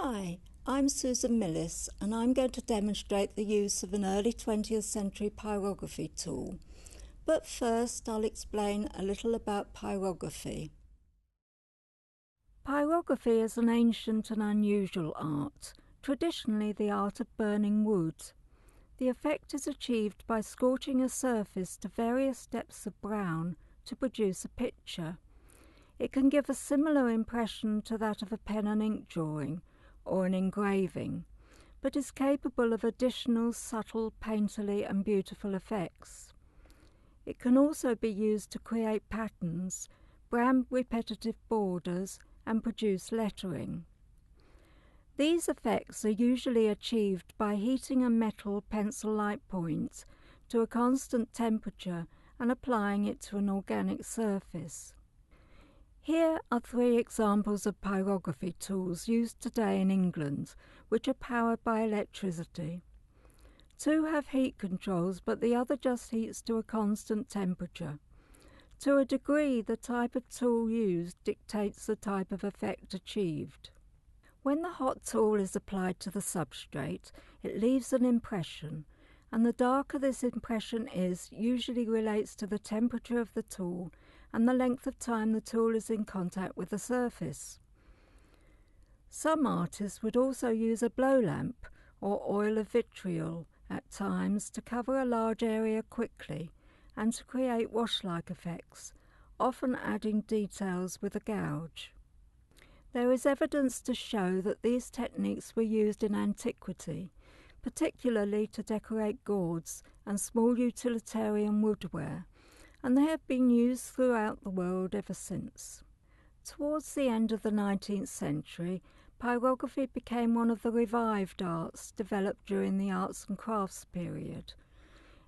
Hi, I'm Susan Millis and I'm going to demonstrate the use of an early 20th century pyrography tool. But first I'll explain a little about pyrography. Pyrography is an ancient and unusual art, traditionally the art of burning wood. The effect is achieved by scorching a surface to various depths of brown to produce a picture. It can give a similar impression to that of a pen and ink drawing or an engraving, but is capable of additional subtle, painterly and beautiful effects. It can also be used to create patterns, brand repetitive borders and produce lettering. These effects are usually achieved by heating a metal pencil-like point to a constant temperature and applying it to an organic surface. Here are 3 examples of pyrography tools used today in England, which are powered by electricity. 2 have heat controls, but the other just heats to a constant temperature. To a degree, the type of tool used dictates the type of effect achieved. When the hot tool is applied to the substrate, it leaves an impression, and the darker this impression is, usually relates to the temperature of the tool and the length of time the tool is in contact with the surface. Some artists would also use a blow lamp or oil of vitriol at times to cover a large area quickly and to create wash-like effects, often adding details with a gouge. There is evidence to show that these techniques were used in antiquity, particularly to decorate gourds and small utilitarian woodware, and they have been used throughout the world ever since. Towards the end of the 19th century, pyrography became one of the revived arts developed during the arts and crafts period.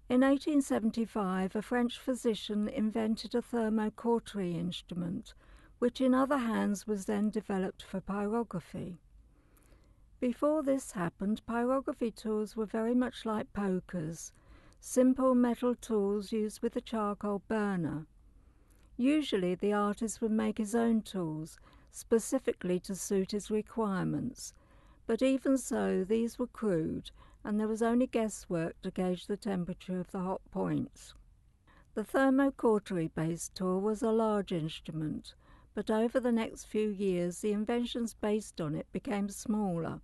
In 1875, a French physician invented a thermocautery instrument, which in other hands was then developed for pyrography. Before this happened, pyrography tools were very much like pokers, simple metal tools used with a charcoal burner. Usually the artist would make his own tools, specifically to suit his requirements, but even so these were crude, and there was only guesswork to gauge the temperature of the hot points. The thermocautery-based tool was a large instrument, but over the next few years the inventions based on it became smaller,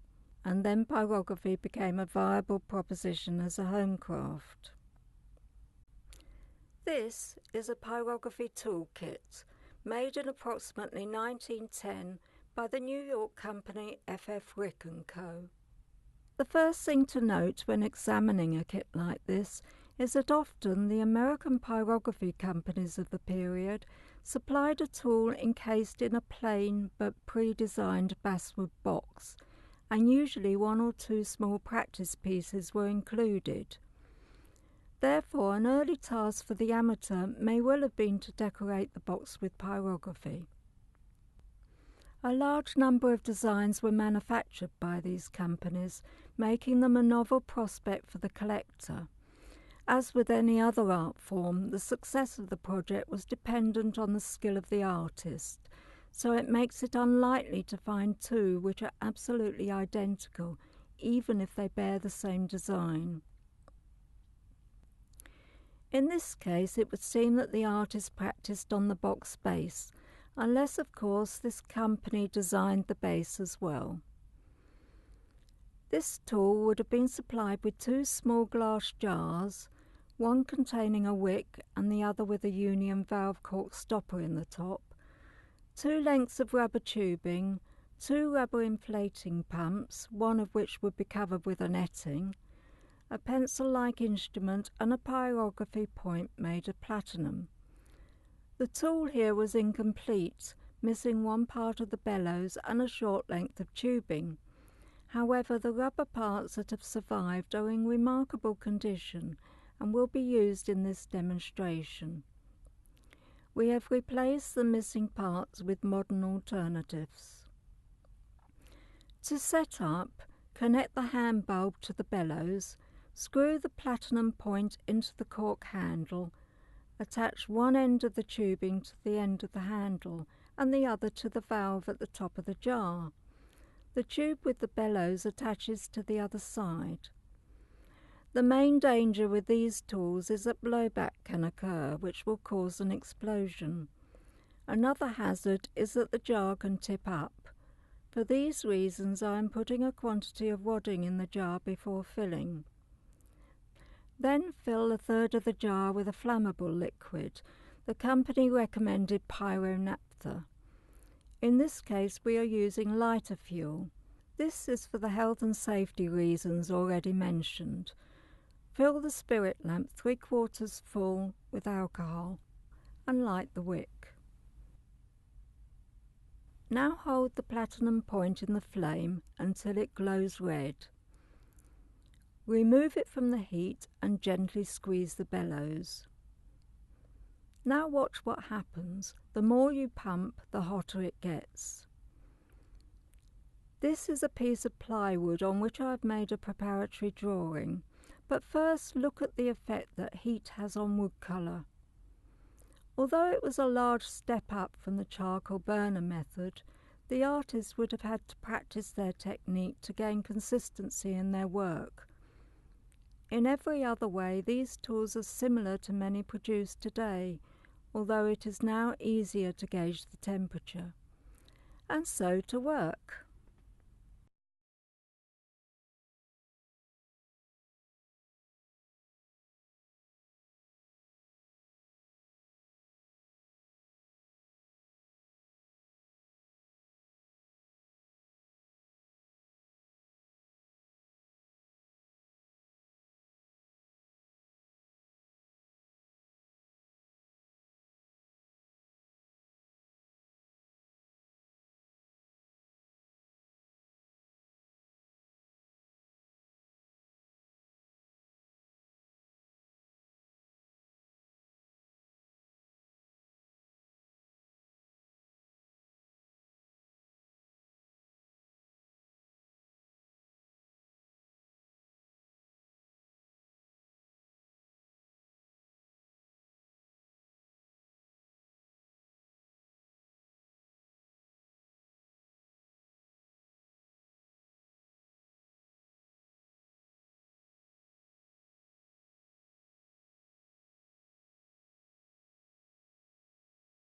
and then pyrography became a viable proposition as a home craft. This is a pyrography toolkit made in approximately 1910 by the New York company F.F. Rick & Co. The first thing to note when examining a kit like this is that often the American pyrography companies of the period supplied a tool encased in a plain but pre-designed basswood box, and usually 1 or 2 small practice pieces were included. Therefore, an early task for the amateur may well have been to decorate the box with pyrography. A large number of designs were manufactured by these companies, making them a novel prospect for the collector. As with any other art form, the success of the project was dependent on the skill of the artist, so it makes it unlikely to find 2 which are absolutely identical, even if they bear the same design. In this case, it would seem that the artist practiced on the box base, unless, of course, this company designed the base as well. This tool would have been supplied with 2 small glass jars, one containing a wick and the other with a union valve cork stopper in the top, 2 lengths of rubber tubing, 2 rubber inflating pumps, one of which would be covered with a netting, a pencil-like instrument and a pyrography point made of platinum. The tool here was incomplete, missing one part of the bellows and a short length of tubing. However, the rubber parts that have survived are in remarkable condition and will be used in this demonstration. We have replaced the missing parts with modern alternatives. To set up, connect the hand bulb to the bellows, screw the platinum point into the cork handle, attach one end of the tubing to the end of the handle and the other to the valve at the top of the jar. The tube with the bellows attaches to the other side. The main danger with these tools is that blowback can occur, which will cause an explosion. Another hazard is that the jar can tip up. For these reasons, I am putting a quantity of wadding in the jar before filling. Then fill a third of the jar with a flammable liquid. The company recommended pyronaphtha. In this case, we are using lighter fuel. This is for the health and safety reasons already mentioned. Fill the spirit lamp 3/4 full with alcohol and light the wick. Now hold the platinum point in the flame until it glows red. Remove it from the heat and gently squeeze the bellows. Now watch what happens. The more you pump, the hotter it gets. This is a piece of plywood on which I have made a preparatory drawing, but first look at the effect that heat has on wood colour. Although it was a large step up from the charcoal burner method, the artists would have had to practice their technique to gain consistency in their work. In every other way, these tools are similar to many produced today, although it is now easier to gauge the temperature. And so to work.